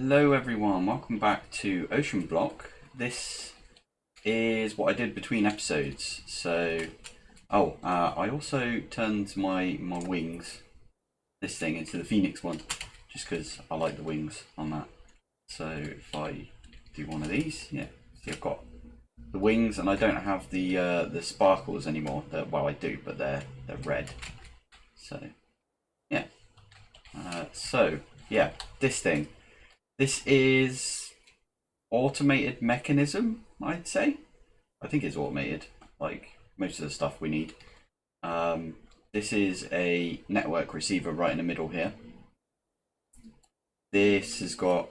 Hello everyone, welcome back to Oceanblock. This is what I did between episodes. I also turned my wings, this thing, into the Phoenix one, just because I like the wings on that. So if I do one of these, yeah, see I've got the wings and I don't have the sparkles anymore. Well, I do, but they're red. So yeah. This thing. This is automated Mekanism, I'd say. I think it's automated, like most of the stuff we need. This is a network receiver right in the middle here. This has got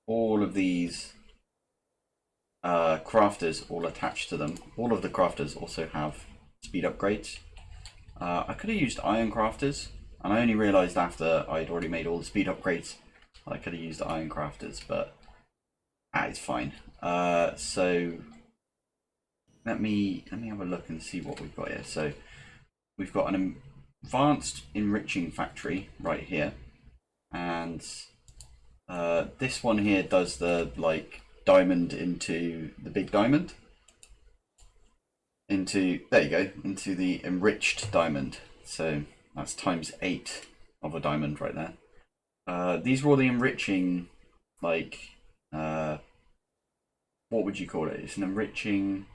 all of these crafters all attached to them. All of the crafters also have speed upgrades. I could have used iron crafters, and I only realised after I'd already made all the speed upgrades I could have used iron crafters, but it's fine. So let me have a look and see what we've got here. So we've got an advanced enriching factory right here, and this one here does the diamond into the big diamond. There you go, into the enriched diamond. So that's ×8 of a diamond right there. These are all the enriching, what would you call it? It's an enriching,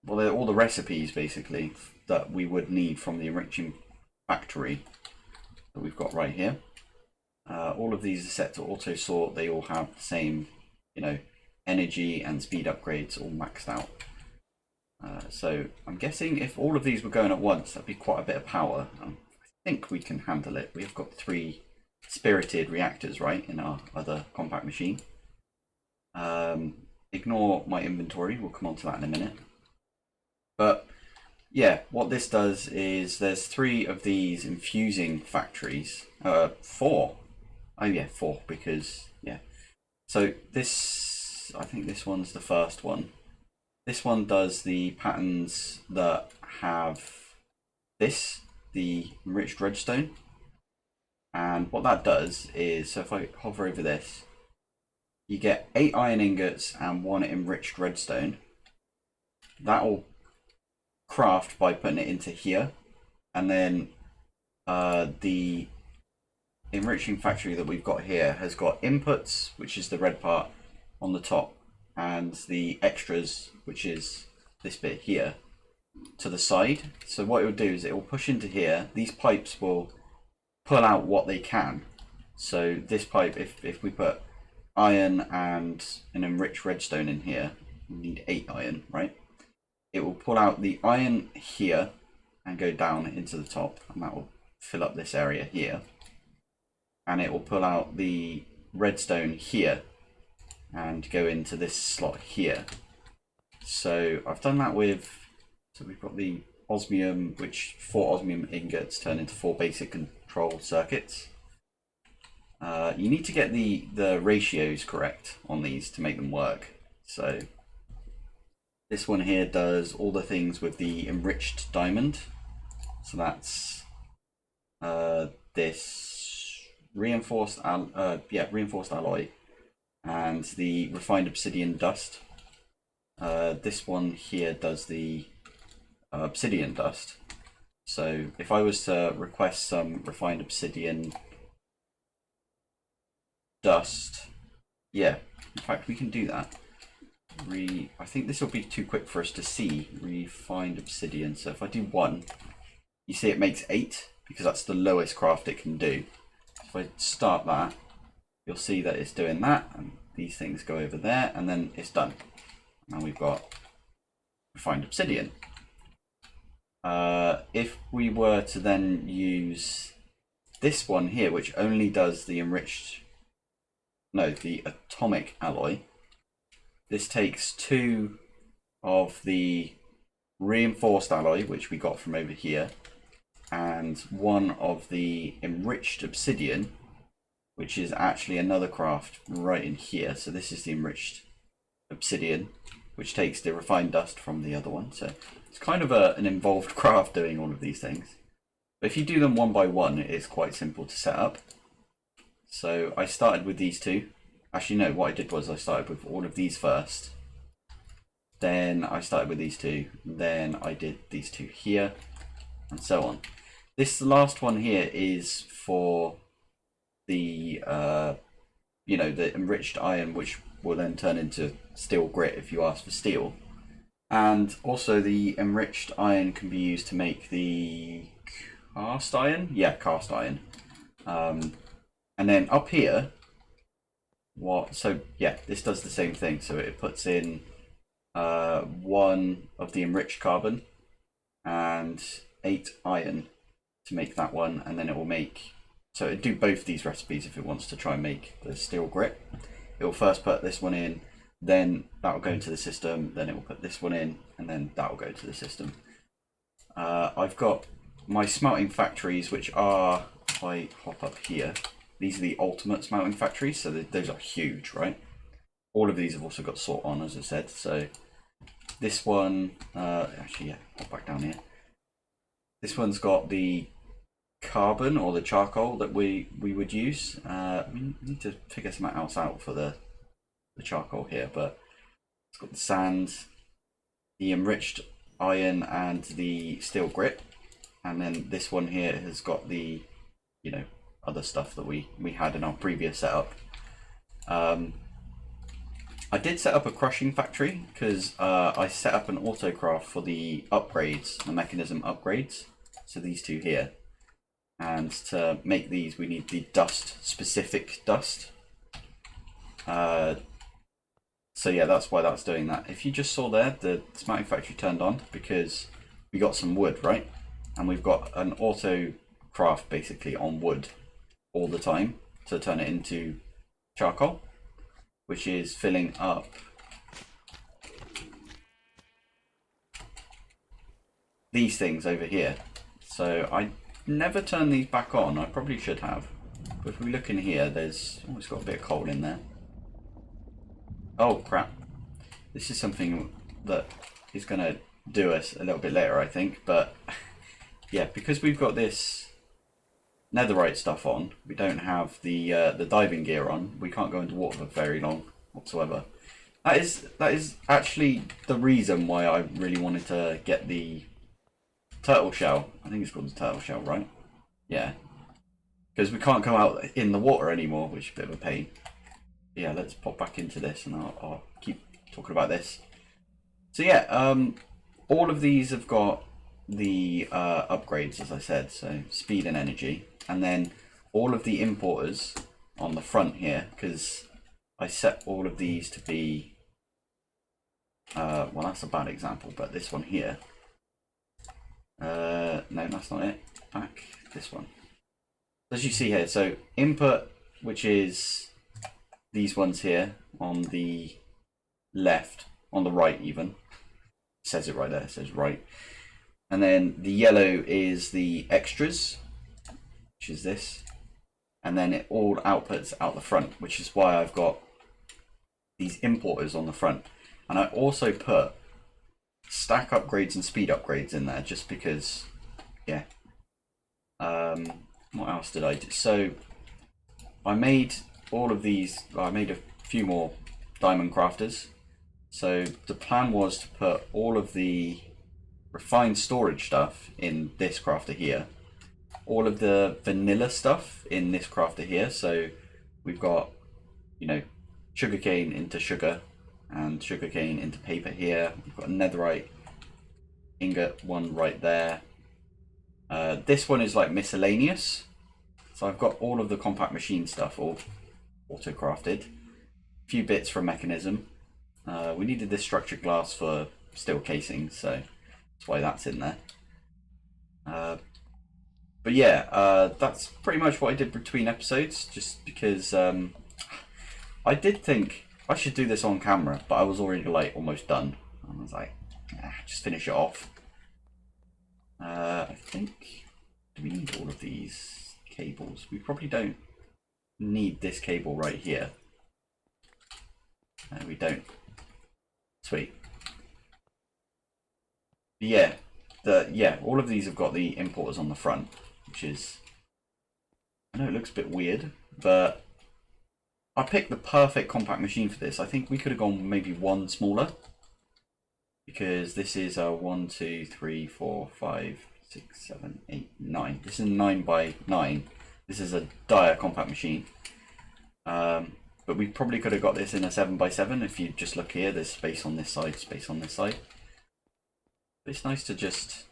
well, they're all the recipes basically that we would need from the enriching factory that we've got right here. All of these are set to auto sort. They all have the same, energy and speed upgrades all maxed out. So I'm guessing if all of these were going at once, that'd be quite a bit of power. I think we can handle it. We've got 3 spirited reactors right in our other compact machine. Ignore my inventory, we'll come on to that in a minute. But yeah, what this does is there's 3 of these infusing factories. 4. Oh yeah, 4, because yeah. So this, I think this one's the first one. This one does the patterns that have this, the Enriched Redstone. And what that does is, so if I hover over this, you get 8 iron ingots and 1 enriched redstone. That will craft by putting it into here. And then the enriching factory that we've got here has got inputs, which is the red part on the top, and the extras, which is this bit here, to the side. So what it will do is it will push into here. These pipes will pull out what they can. So this pipe, if we put iron and an enriched redstone in here, we need 8 iron, right? It will pull out the iron here and go down into the top, and that will fill up this area here. And it will pull out the redstone here and go into this slot here. So I've done that with, so we've got the osmium, which 4 osmium ingots turn into 4 basic control circuits. You need to get the ratios correct on these to make them work. So this one here does all the things with the enriched diamond. So that's this reinforced alloy and the refined obsidian dust. This one here does the obsidian dust. So if I was to request some refined obsidian dust, yeah, in fact we can do that. I think this will be too quick for us to see. Refined obsidian. So if I do 1, you see it makes 8 because that's the lowest craft it can do. If I start that, you'll see that it's doing that, and these things go over there, and then it's done. And we've got refined obsidian. If we were to then use this one here, which only does the the atomic alloy, this takes 2 of the reinforced alloy, which we got from over here, and 1 of the enriched obsidian, which is actually another craft right in here. So this is the enriched obsidian, which takes the refined dust from the other one. So it's kind of an involved craft doing all of these things. But if you do them one by one, it is quite simple to set up. So I started with these two. Actually, no, what I did was I started with all of these first. Then I started with these two. Then I did these two here, and so on. This last one here is for the, you know, the enriched iron, which will then turn into steel grit if you ask for steel. And also the enriched iron can be used to make the cast iron. Yeah, cast iron. And then up here, so yeah, this does the same thing. So it puts in 1 of the enriched carbon and 8 iron to make that one, and then it will make, so it'll do both these recipes if it wants to try and make the steel grit. It will first put this one in, then that will go into the system, then it will put this one in, and then that will go to the system. I've got my smelting factories, which are, if I hop up here, these are the ultimate smelting factories, so those are huge, right? All of these have also got sort on, as I said. So this one, actually, yeah, hop back down here. This one's got the carbon or the charcoal that we would use. We need to figure something else out for the charcoal here, but it's got the sand, the enriched iron, and the steel grit. And then this one here has got the, you know, other stuff that we had in our previous setup. I did set up a crushing factory because I set up an autocraft for the upgrades, the Mekanism upgrades. So these two here. And to make these, we need the dust, specific dust. So yeah, that's why that's doing that. If you just saw there, the smelting factory turned on because we got some wood, right? And we've got an auto craft basically on wood all the time to turn it into charcoal, which is filling up these things over here. So I never turn these back on. I probably should have. But if we look in here, there's always got a bit of coal in there. Oh crap. This is something that is going to do us a little bit later, I think. But yeah, because we've got this netherite stuff on, we don't have the diving gear on. We can't go into water for very long whatsoever. That is actually the reason why I really wanted to get the turtle shell. I think it's called the turtle shell, right? Yeah. Because we can't come out in the water anymore, which is a bit of a pain. Yeah, let's pop back into this and I'll keep talking about this. So yeah, all of these have got the upgrades, as I said, so speed and energy. And then all of the importers on the front here, because I set all of these to be, well, that's a bad example, but this one here. No, that's not it. Back, this one. As you see here, so input, which is these ones here on the left, on the right even. It says it right there, it says right. And then the yellow is the extras, which is this. And then it all outputs out the front, which is why I've got these importers on the front. And I also put stack upgrades and speed upgrades in there just because, yeah. What else did I do? So I made all of these, I made a few more diamond crafters. So the plan was to put all of the refined storage stuff in this crafter here, all of the vanilla stuff in this crafter here. So we've got, you know, sugarcane into sugar and sugarcane into paper here. We've got a netherite ingot one right there. This one is like miscellaneous. So I've got all of the compact machine stuff all auto crafted. A few bits from Mekanism. We needed this structured glass for steel casing, so that's why that's in there. But yeah, that's pretty much what I did between episodes, just because I did think I should do this on camera, but I was already like almost done. I was like, just finish it off. I think, do we need all of these cables? We probably don't need this cable right here. No, we don't. Sweet. Yeah, all of these have got the importers on the front, which is, I know it looks a bit weird, but I picked the perfect compact machine for this. I think we could have gone maybe one smaller, because this is a 1, 2, 3, 4, 5, 6, 7, 8, 9. This is a 9 by 9. This is a dire compact machine. But we probably could have got this in a 7 by 7. If you just look here, there's space on this side, space on this side. But it's nice to just,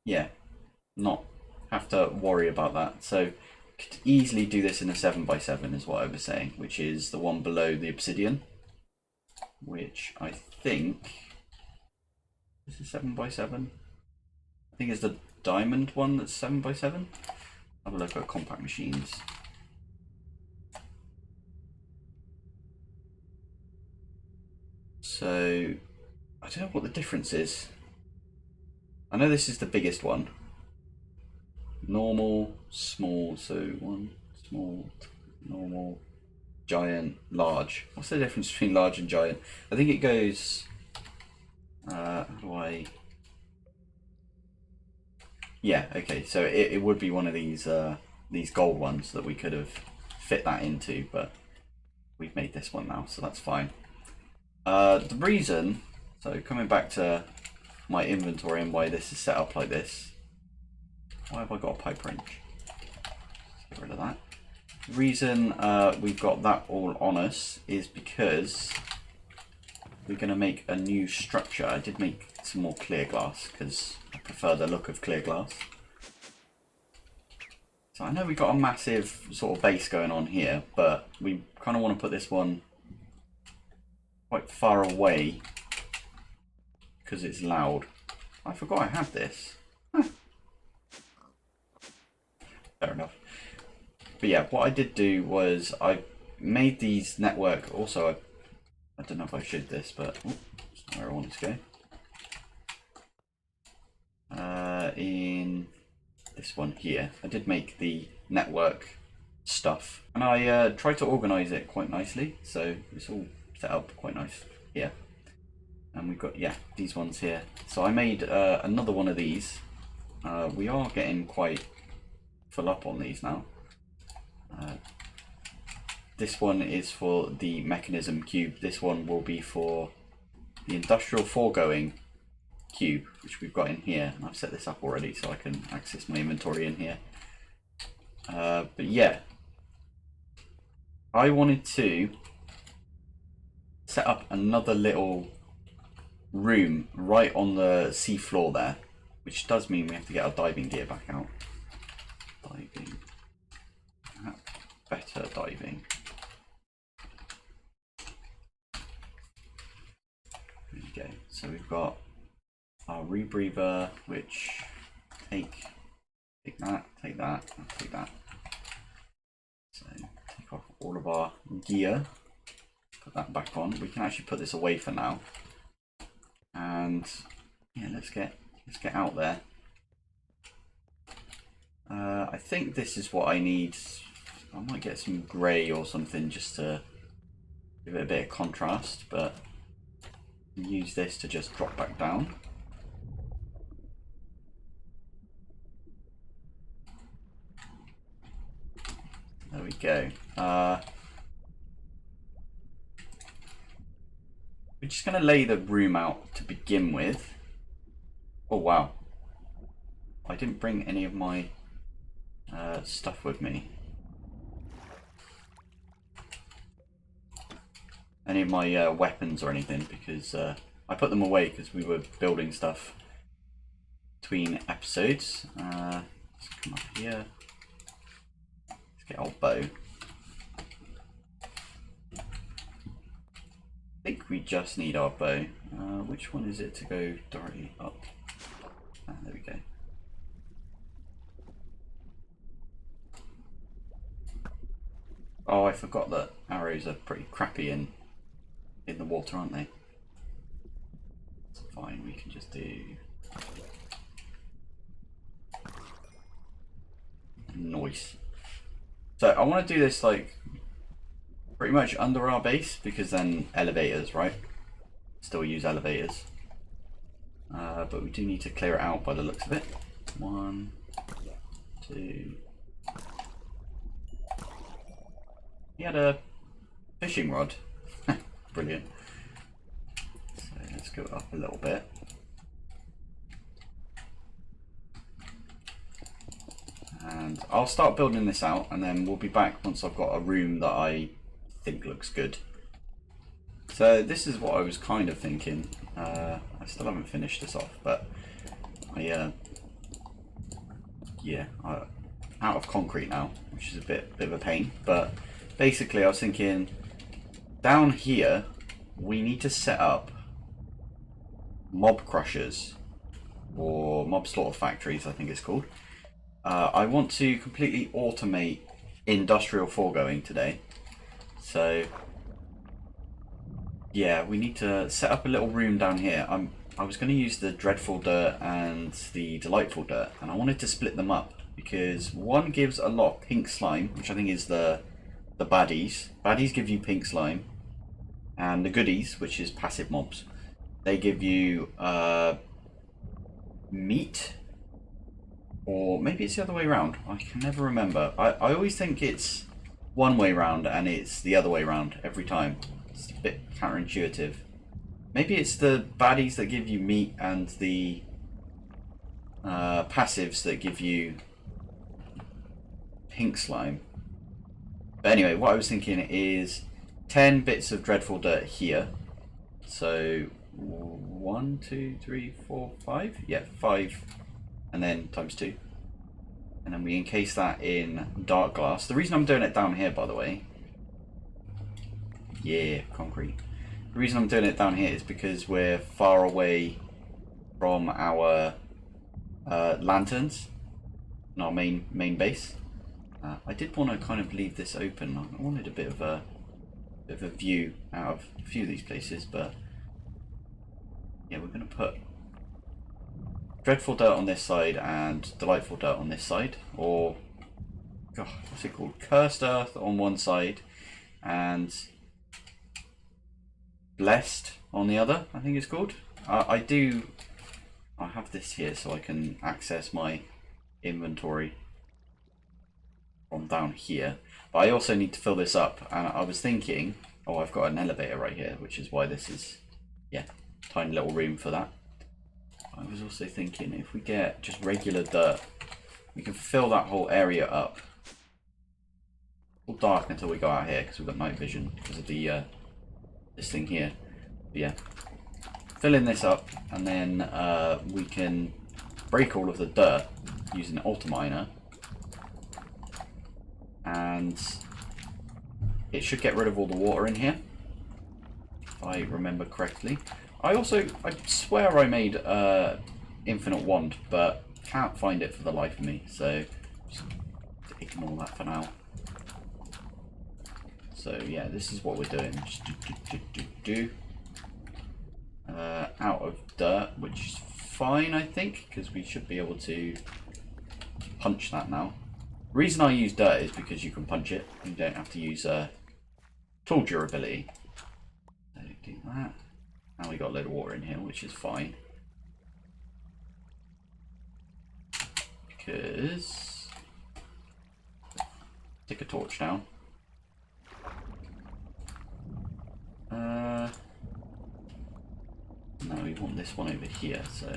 yeah, not have to worry about that. So could easily do this in a 7 by 7 is what I was saying, which is the one below the Obsidian, which I think this is 7 by 7. I think it's the diamond one that's 7 by 7. Have a look at compact machines. So I don't know what the difference is. I know this is the biggest one. Normal, small, so one, small, normal, giant, large. What's the difference between large and giant? I think it goes, how do I, yeah, okay, so it would be one of these gold ones that we could have fit that into, but we've made this one now, so that's fine. The reason, so coming back to my inventory and why this is set up like this, why have I got a pipe wrench? Let's get rid of that. The reason we've got that all on us is because we're going to make a new structure. I did make some more clear glass because I prefer the look of clear glass. So I know we've got a massive sort of base going on here, but we kind of want to put this one quite far away because it's loud. I forgot I had this. Fair enough. But yeah, what I did do was I made these network. Also, I don't know if I should this, but that's not where I wanted to go. In this one here, I did make the network stuff, and I tried to organize it quite nicely, so it's all set up quite nice here. And we've got, yeah, these ones here. So I made another one of these. We are getting quite full up on these now. This one is for the Mekanism cube. This one will be for the industrial foregoing cube, which we've got in here. And I've set this up already so I can access my inventory in here. But yeah, I wanted to set up another little room right on the sea floor there, which does mean we have to get our diving gear back out. Diving. Better diving. There you go. So we've got our rebreather, which take that, take that, take that. So take off all of our gear, put that back on. We can actually put this away for now. And yeah, let's get out there. I think this is what I need. I might get some grey or something just to give it a bit of contrast, but use this to just drop back down. There we go. We're just going to lay the room out to begin with. Oh wow, I didn't bring any of my stuff with me. Any of my weapons or anything, because I put them away because we were building stuff between episodes. Let's come up here. Let's get our bow. I think we just need our bow. Which one is it to go directly up? Ah, there we go. Oh, I forgot that arrows are pretty crappy in the water, aren't they? It's fine, we can just do noise. So I want to do this like pretty much under our base, because then elevators, right? Still use elevators. But we do need to clear it out by the looks of it. 1, 2, He had a fishing rod. Brilliant. So let's go up a little bit. And I'll start building this out, and then we'll be back once I've got a room that I think looks good. So this is what I was kind of thinking. I still haven't finished this off, but out of concrete now, which is a bit of a pain. But basically, I was thinking down here we need to set up mob crushers or mob slaughter factories, I think it's called. I want to completely automate industrial foregoing today. So yeah, we need to set up a little room down here. I was going to use the dreadful dirt and the delightful dirt, and I wanted to split them up because one gives a lot of pink slime, which I think is the baddies. Baddies give you pink slime, and the goodies, which is passive mobs, they give you meat, or maybe it's the other way around. I can never remember. I always think it's one way round and it's the other way round every time. It's a bit counterintuitive. Maybe it's the baddies that give you meat and the passives that give you pink slime. But anyway, what I was thinking is 10 bits of dreadful dirt here. So 1, 2, 3, 4, 5. Yeah, 5, and then times 2. And then we encase that in dark glass. The reason I'm doing it down here, by the way, yeah, concrete. The reason I'm doing it down here is because we're far away from our lanterns in our main base. I did want to kind of leave this open. I wanted a bit of a view out of a few of these places, but yeah, we're going to put dreadful dirt on this side and delightful dirt on this side, or God, what's it called? Cursed earth on one side and blessed on the other, I think it's called. I have this here so I can access my inventory from down here, but I also need to fill this up, and I was thinking, oh, I've got an elevator right here, which is why this is, yeah, tiny little room for that. I was also thinking if we get just regular dirt, we can fill that whole area up. All dark until we go out here because we've got night vision because of the this thing here. But yeah, filling this up, and then we can break all of the dirt using an ultiminer, and it should get rid of all the water in here, if I remember correctly. I swear I made infinite wand, but can't find it for the life of me, so just ignore that for now. So yeah, this is what we're doing. Just out of dirt, which is fine, I think, because we should be able to punch that now. The reason I use dirt is because you can punch it. You don't have to use tool durability. So do that. Now we got a load of water in here, which is fine. Because stick a torch down. No, we want this one over here, so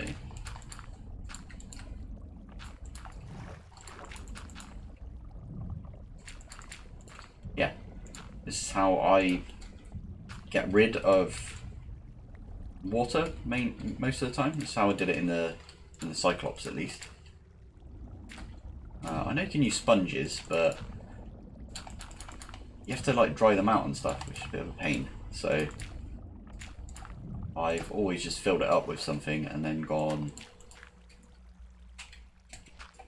yeah, this is how I get rid of water most of the time. This is how I did it in the Cyclops, at least. I know you can use sponges, but you have to like dry them out and stuff, which is a bit of a pain. So I've always just filled it up with something and then gone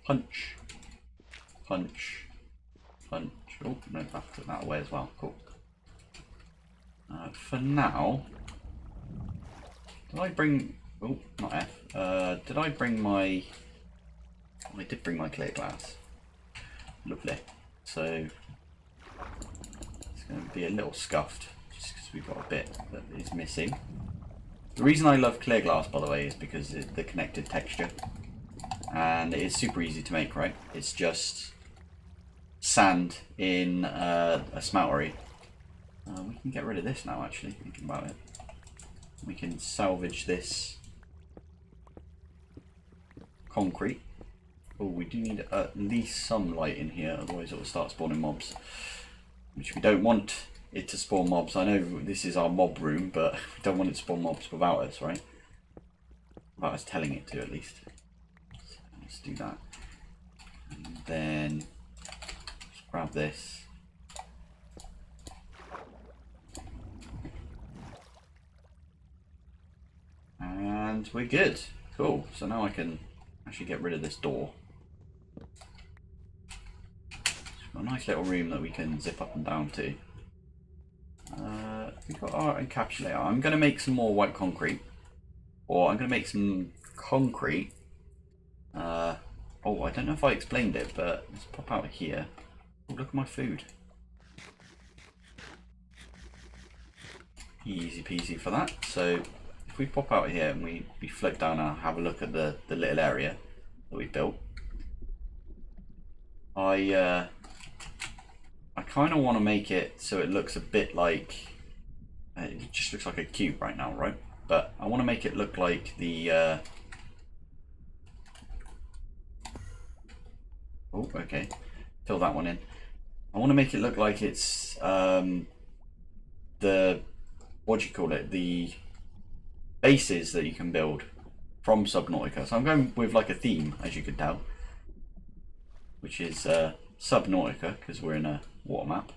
punch, punch, punch. Oh no, I've put that away as well. Cool. For now, did I bring? Oh, not F. Did I bring my? Oh, I did bring my clear glass. Lovely. So it's going to be a little scuffed just because we've got a bit that is missing. The reason I love clear glass, by the way, is because it's the connected texture, and it is super easy to make. Right? It's just sand in a smeltery. We can get rid of this now, actually, thinking about it. We can salvage this concrete. Oh, we do need at least some light in here, otherwise it will start spawning mobs, which we don't want it to spawn mobs. I know this is our mob room, but we don't want it to spawn mobs without us, right? Without us telling it to, at least. So let's do that. And then let's grab this. And we're good. Cool. So now I can actually get rid of this door. A nice little room that we can zip up and down to. We've got our encapsulator. I'm going to make some more white concrete. Or I'm going to make some concrete. Oh, I don't know if I explained it, but let's pop out here. Oh, look at my food. Easy peasy for that. So if we pop out here and we float down and have a look at the little area that we built. I kind of want to make it so it looks a bit like, it just looks like a cube right now, right? But I want to make it look like the, oh, okay, fill that one in. I want to make it look like it's the, what do you call it, the bases that you can build from Subnautica. So I'm going with like a theme, as you could tell, which is Subnautica, because we're in a water map.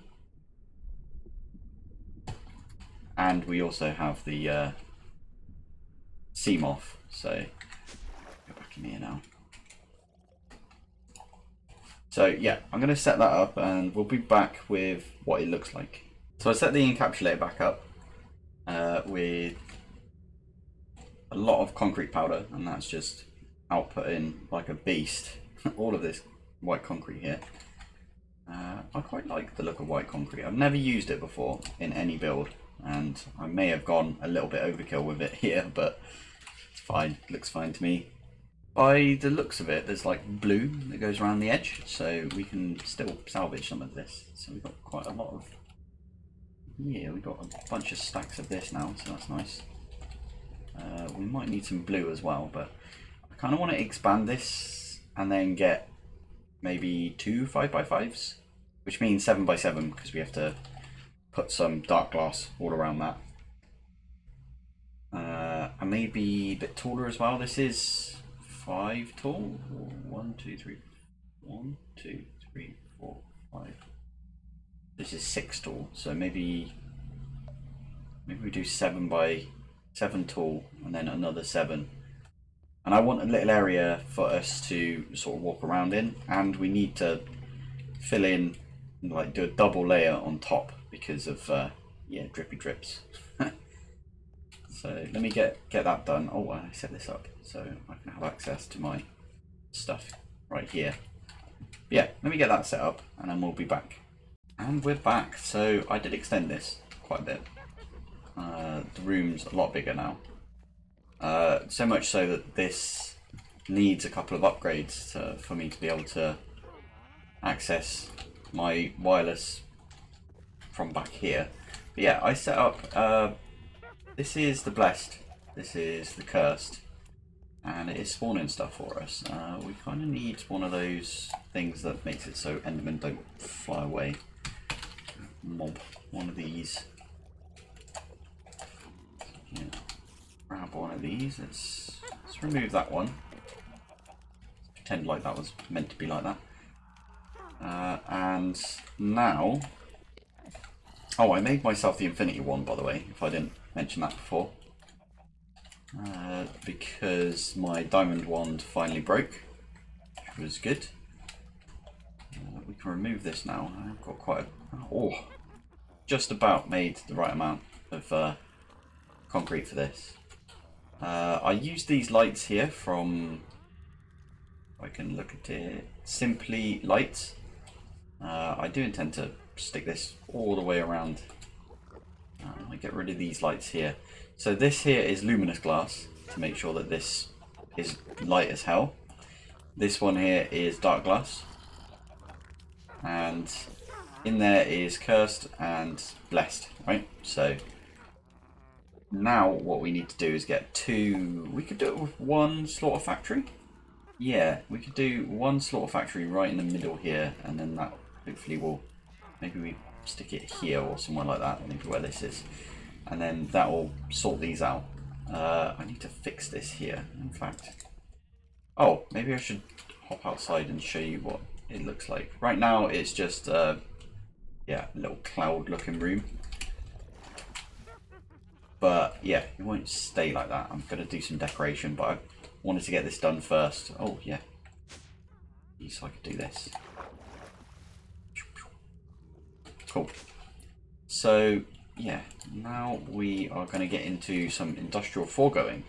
And we also have the sea moth. So go back in here now. So yeah, I'm going to set that up and we'll be back with what it looks like. So I set the encapsulator back up with a lot of concrete powder, and that's just outputting like a beast all of this white concrete here. I quite like the look of white concrete. I've never used it before in any build, and I may have gone a little bit overkill with it here, but it's fine. It looks fine to me. By the looks of it, there's like blue that goes around the edge, so we can still salvage some of this. So we've got quite a lot of, yeah, we've got a bunch of stacks of this now, so that's nice. We might need some blue as well, but I kind of want to expand this and then get maybe 2 5x5s, which means 7x7, because we have to put some dark glass all around that. And maybe a bit taller as well. This is 5 tall. 1, 2, 3, 1, 2, 3, 4, 5. This is 6 tall, so maybe we do 7x7 tall and then another 7. And I want a little area for us to sort of walk around in, and we need to fill in, like do a double layer on top because of yeah, drippy drips. So let me get that done. Oh, I set this up so I can have access to my stuff right here. But yeah, let me get that set up and then we'll be back. And we're back. So I did extend this quite a bit. The room's a lot bigger now. So much so that this needs a couple of upgrades for me to be able to access my wireless from back here. But yeah, I set up, this is the blessed, this is the cursed, and it is spawning stuff for us. We kind of need one of those things that makes it so Endermen don't fly away. Mob one of these. Yeah. Grab one of these. Let's remove that one. Pretend like that was meant to be like that. And now, oh, I made myself the infinity one, by the way, if I didn't mention that before, because my diamond wand finally broke, which was good. We can remove this now. I've got quite a, oh, just about made the right amount of concrete for this. I used these lights here from, I can look at it, Simply Lights. I do intend to stick this all the way around. I get rid of these lights here. So this here is Luminous Glass to make sure that this is light as hell. This one here is Dark Glass. and in there is cursed and blessed, right? So now what we need to do is get two. We could do it with one slaughter factory. Yeah, we could do one slaughter factory right in the middle here, and then that hopefully will, maybe we stick it here or somewhere like that, maybe where this is, and then that will sort these out. I need to fix this here, in fact. Oh, maybe I should hop outside and show you what it looks like. Right now it's just yeah, a little cloud looking room. But yeah, it won't stay like that. I'm going to do some decoration, but I wanted to get this done first. Oh yeah, so I could do this. Cool. So yeah, now we are going to get into some industrial foregoing,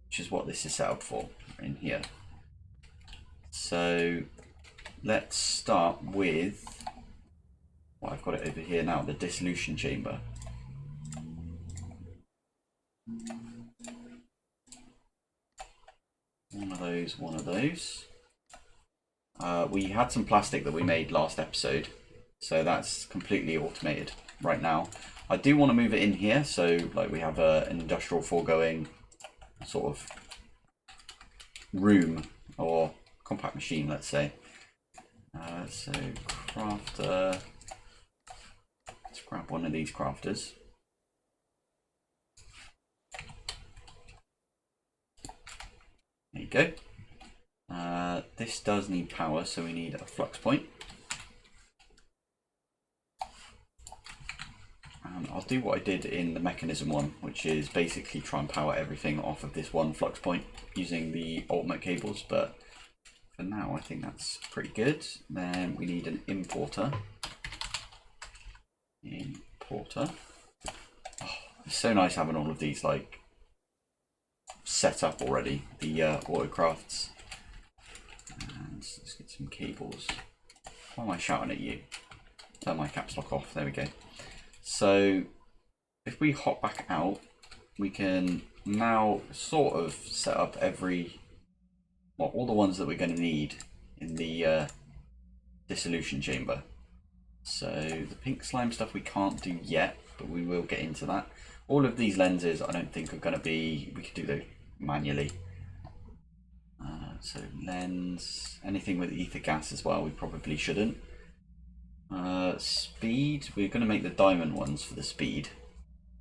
which is what this is set up for in here. So let's start with, well, I've got it over here now, the dissolution chamber. One of those, one of those. We had some plastic that we made last episode, so that's completely automated right now. I do want to move it in here, so like we have an industrial foregoing sort of room or compact machine, let's say. So crafter, let's grab one of these crafters. There you go. This does need power, so we need a flux point. And I'll do what I did in the Mekanism one, which is basically try and power everything off of this one flux point using the ultimate cables, but for now I think that's pretty good. Then we need an importer. Oh, it's so nice having all of these like set up already, the autocrafts. And let's get some cables. Why am I shouting at you? Turn my caps lock off, there we go. So if we hop back out, we can now sort of set up all the ones that we're going to need in the dissolution chamber. So the pink slime stuff we can't do yet, but we will get into that. All of these lenses I don't think are going to be, we could do those manually. So lens, anything with ether gas as well, we probably shouldn't. Speed, we're going to make the diamond ones for the speed.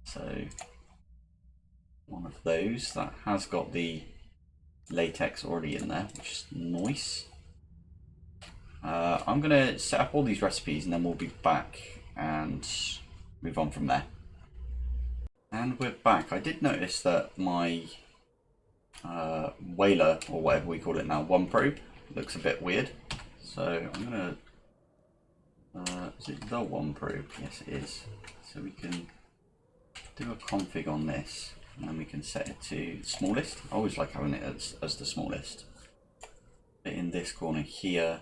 So one of those that has got the latex already in there, which is nice. I'm going to set up all these recipes and then we'll be back and move on from there. And we're back. I did notice that my whaler, or whatever we call it now, one probe, looks a bit weird. So I'm going to, is it the one probe? Yes it is. So we can do a config on this and then we can set it to smallest. I always like having it as the smallest. But in this corner here,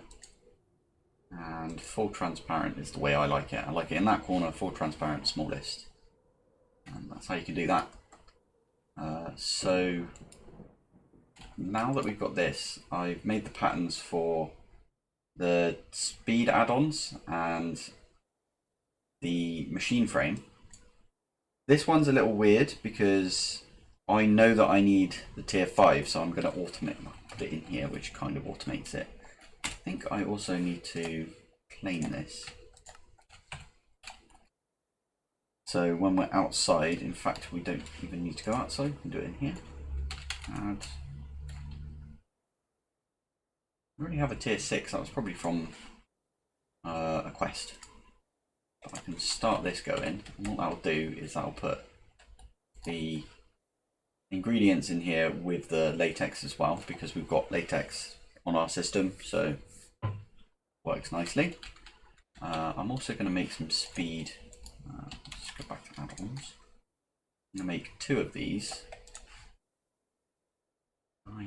and full transparent is the way I like it. I like it in that corner, full transparent, smallest. And that's how you can do that. So now that we've got this, I've made the patterns for the speed add-ons and the machine frame. This one's a little weird because I know that I need the tier 5, so I'm going to put it in here, which kind of automates it. I think I also need to plane this. So when we're outside, in fact we don't even need to go outside, we can do it in here. Add. I already have a tier 6, that was probably from a quest. But I can start this going, and what that'll do is that'll put the ingredients in here with the latex as well, because we've got latex on our system, so works nicely. I'm also going to make some speed. Let's go back to add-ons. I'm going to make 2 of these.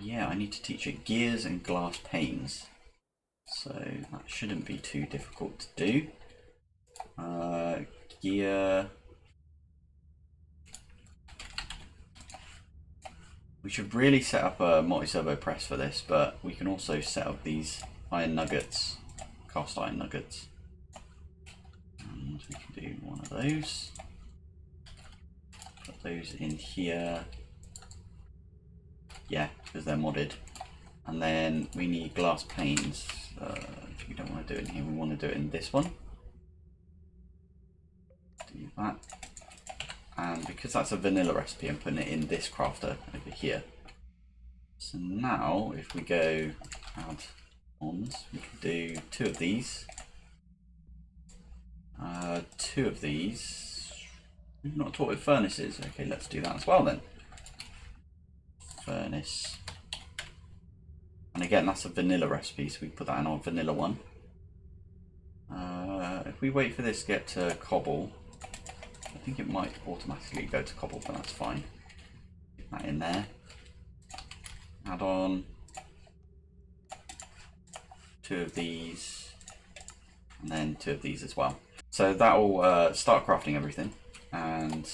Yeah, I need to teach it gears and glass panes, so that shouldn't be too difficult to do. Gear. We should really set up a multi-servo press for this, but we can also set up these iron nuggets, cast iron nuggets. do one of those. Put those in here. Yeah, because they're modded. And then we need glass panes. We don't want to do it in here, we want to do it in this one. Do that. And because that's a vanilla recipe, I'm putting it in this crafter over here. So now, if we go add ons, we can do 2 of these. 2 of these. We've not taught with furnaces. Okay, let's do that as well then. Furnace. And again, that's a vanilla recipe, so we put that in our vanilla one. If we wait for this to get to cobble, I think it might automatically go to cobble, but that's fine. Get that in there. Add on 2 of these, and then 2 of these as well. So that will start crafting everything. And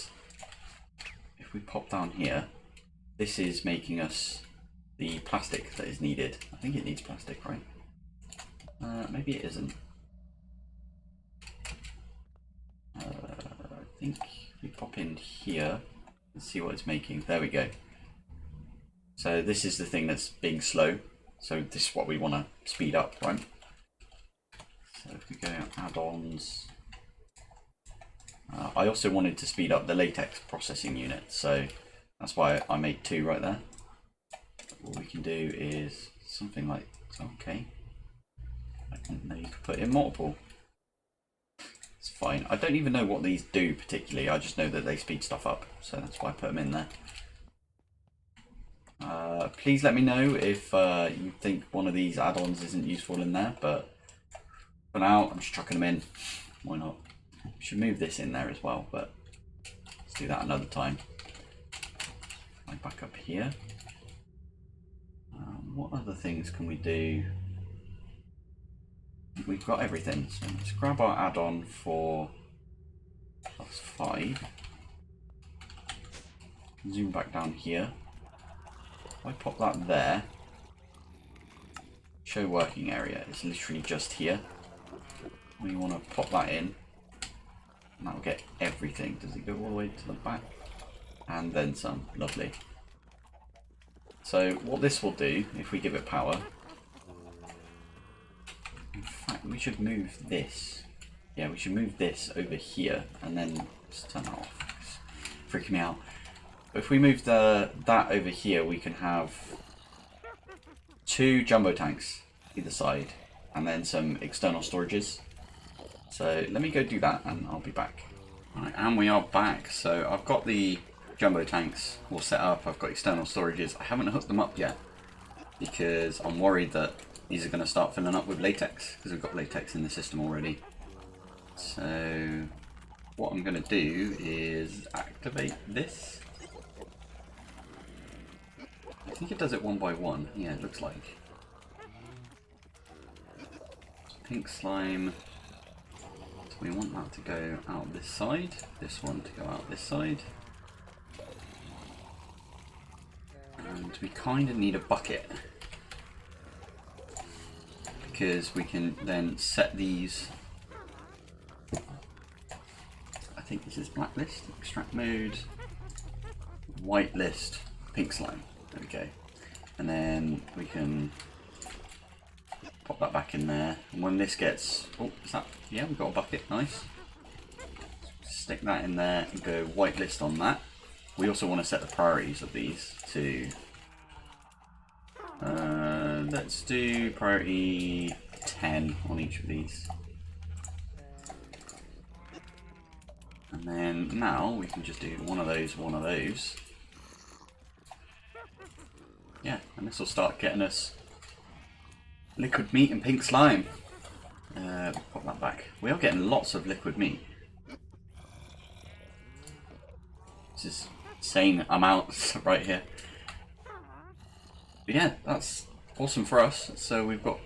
if we pop down here, this is making us the plastic that is needed. I think it needs plastic, right? Maybe it isn't. I think we pop in here and see what it's making. There we go. So this is the thing that's being slow. So this is what we want to speed up, right? So if we go add-ons, I also wanted to speed up the latex processing unit, so that's why I made 2 right there. What we can do is something like, okay, now you can put in multiple. It's fine. I don't even know what these do particularly, I just know that they speed stuff up, so that's why I put them in there. Please let me know if you think one of these add-ons isn't useful in there, but for now I'm just chucking them in. Why not? We should move this in there as well, but let's do that another time. Right, back up here. What other things can we do? We've got everything, so let's grab our add-on for +5. Zoom back down here. If I pop that there, show working area, it's literally just here. We want to pop that in, and that will get everything. Does it go all the way to the back? And then some. Lovely. So what this will do, if we give it power, in fact we should move this. Yeah, we should move this over here and then just turn that off. It's freaking me out. But if we move that over here, we can have 2 jumbo tanks either side and then some external storages. So let me go do that and I'll be back. Right, and we are back. So I've got the jumbo tanks all set up, I've got external storages. I haven't hooked them up yet because I'm worried that these are going to start filling up with latex because we've got latex in the system already. So what I'm going to do is activate this. I think it does it 1 by 1. Yeah, it looks like. Pink slime. So we want that to go out this side. This one to go out this side. And we kind of need a bucket because we can then set these. I think this is blacklist, extract mode, whitelist, pink slime. There we go. And then we can pop that back in there. And when this gets, oh, is that? Yeah, we've got a bucket. Nice. Stick that in there and go whitelist on that. We also want to set the priorities of these to, let's do priority 10 on each of these. And then now we can just do one of those, one of those. Yeah, and this will start getting us liquid meat and pink slime. Pop that back. We are getting lots of liquid meat. This is insane amounts right here. But yeah, that's awesome for us. So we've got,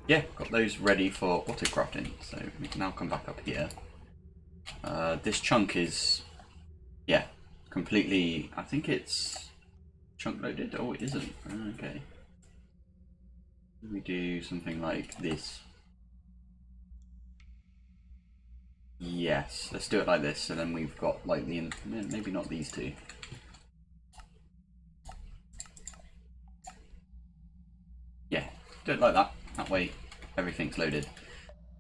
yeah, got those ready for auto crafting. So we can now come back up here. This chunk is, yeah, completely, I think it's chunk loaded. Oh, it isn't. Okay. We do something like this. Yes, let's do it like this, so then we've got like the, maybe not these two. Yeah, do it like that. That way everything's loaded.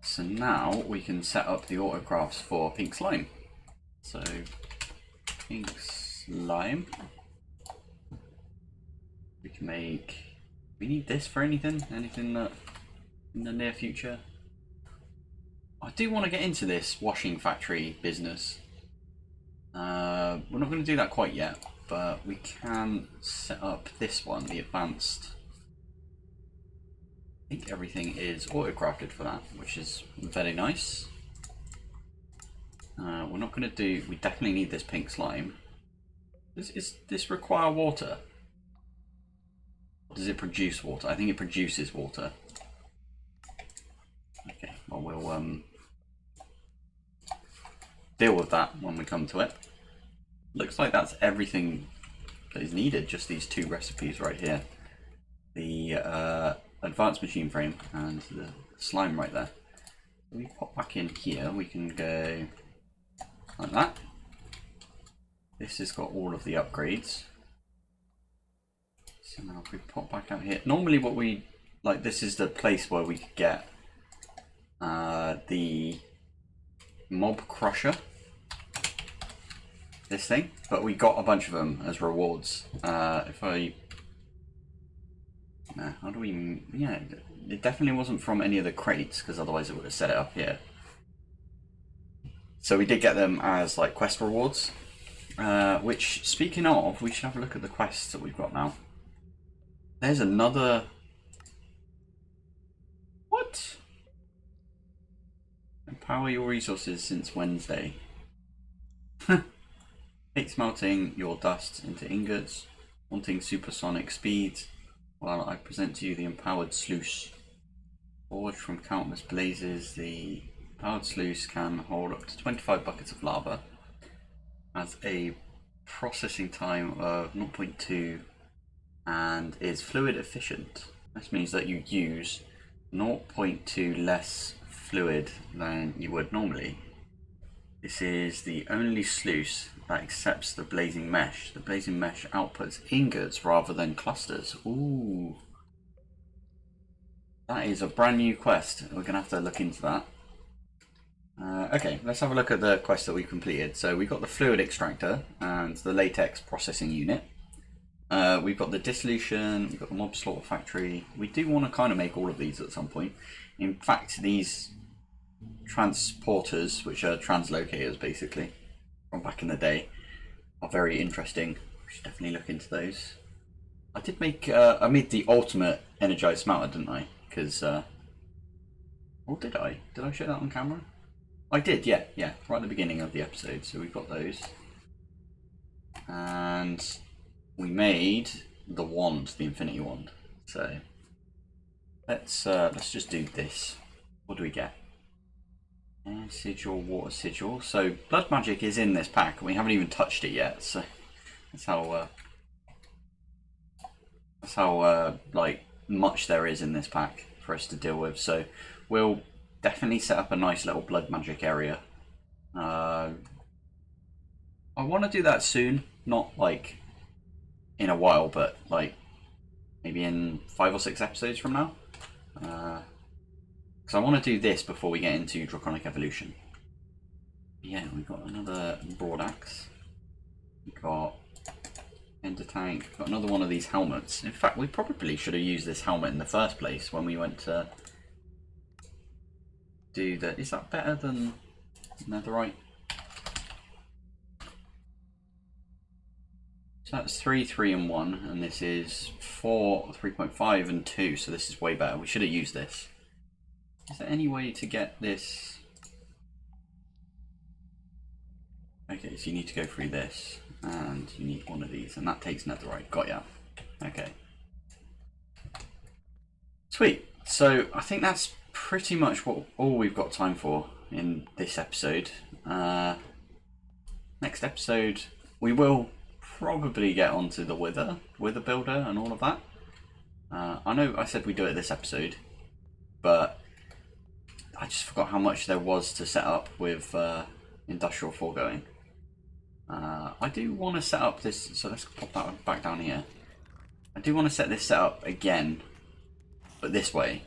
So now we can set up the autocrafts for pink slime. So pink slime. We can make, we need this for anything? Anything that in the near future? I do want to get into this washing factory business. We're not going to do that quite yet, but we can set up this one, the advanced. I think everything is auto-crafted for that, which is very nice. We're not going to do, we definitely need this pink slime. Does this require water? Or does it produce water? I think it produces water. Okay, well we'll deal with that when we come to it. Looks like that's everything that is needed, just these two recipes right here. The advanced machine frame and the slime right there. We pop back in here, we can go like that. This has got all of the upgrades. So now if we pop back out here, normally what we, like this is the place where we could get the mob crusher, this thing, but we got a bunch of them as rewards. If I, how do we, yeah, it definitely wasn't from any of the crates, because otherwise it would have set it up here. So we did get them as like quest rewards, which, speaking of, we should have a look at the quests that we've got now. There's another, what? Empower your resources since Wednesday. Hate smelting your dust into ingots, wanting supersonic speeds, while I present to you the empowered sluice. Forged from countless blazes, the empowered sluice can hold up to 25 buckets of lava, has a processing time of 0.2 and is fluid efficient. This means that you use 0.2 less fluid than you would normally. This is the only sluice that accepts the blazing mesh. The blazing mesh outputs ingots rather than clusters. Ooh. That is a brand new quest. We're going to have to look into that. Okay, let's have a look at the quest that we completed. So we've got the fluid extractor and the latex processing unit. We've got the dissolution, we've got the mob slaughter factory. We do want to kind of make all of these at some point. In fact, these transporters, which are translocators basically, from back in the day, are very interesting. We should definitely look into those. I did make, I made the ultimate energized smelter, didn't I? Because, or did I? Did I show that on camera? I did, yeah, right at the beginning of the episode. So we've got those. And we made the wand, the infinity wand. So let's just do this. What do we get? Air sigil, water sigil. So blood magic is in this pack, and we haven't even touched it yet. So that's how like much there is in this pack for us to deal with. So we'll definitely set up a nice little blood magic area. I want to do that soon, not like in a while, but like maybe in 5 or 6 episodes from now. Because I want to do this before we get into Draconic Evolution. Yeah, we've got another broad axe. We've got ender tank. We've got another one of these helmets. In fact, we probably should have used this helmet in the first place when we went to do the... Is that better than netherite? So that's 3, 3 and 1, and this is 4, 3.5 and 2, so this is way better. We should have used this. Is there any way to get this? Okay, so you need to go through this, and you need one of these, and that takes netherite. Got ya. Okay. Sweet. So I think that's pretty much all we've got time for in this episode. Next episode, we will probably get onto the wither builder and all of that. I know I said we do it this episode, but I just forgot how much there was to set up with industrial foregoing. I do want to set up this, so let's pop that back down here. I do want to set this set up again, but this way.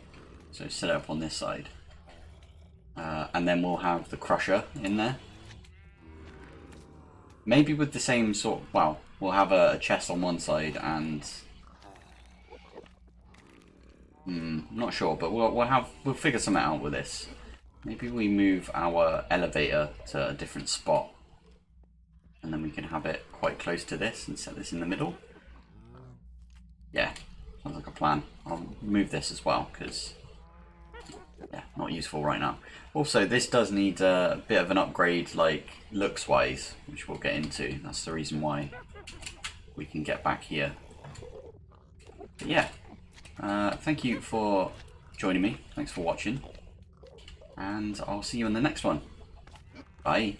So set it up on this side. And then we'll have the crusher in there. Maybe with the same sort, well, we'll have a chest on one side and... not sure, but we'll figure something out with this. Maybe we move our elevator to a different spot. And then we can have it quite close to this and set this in the middle. Yeah, sounds like a plan. I'll move this as well because, yeah, not useful right now. Also, this does need a bit of an upgrade, like looks-wise, which we'll get into. That's the reason why we can get back here. But yeah, thank you for joining me. Thanks for watching. And I'll see you in the next one. Bye.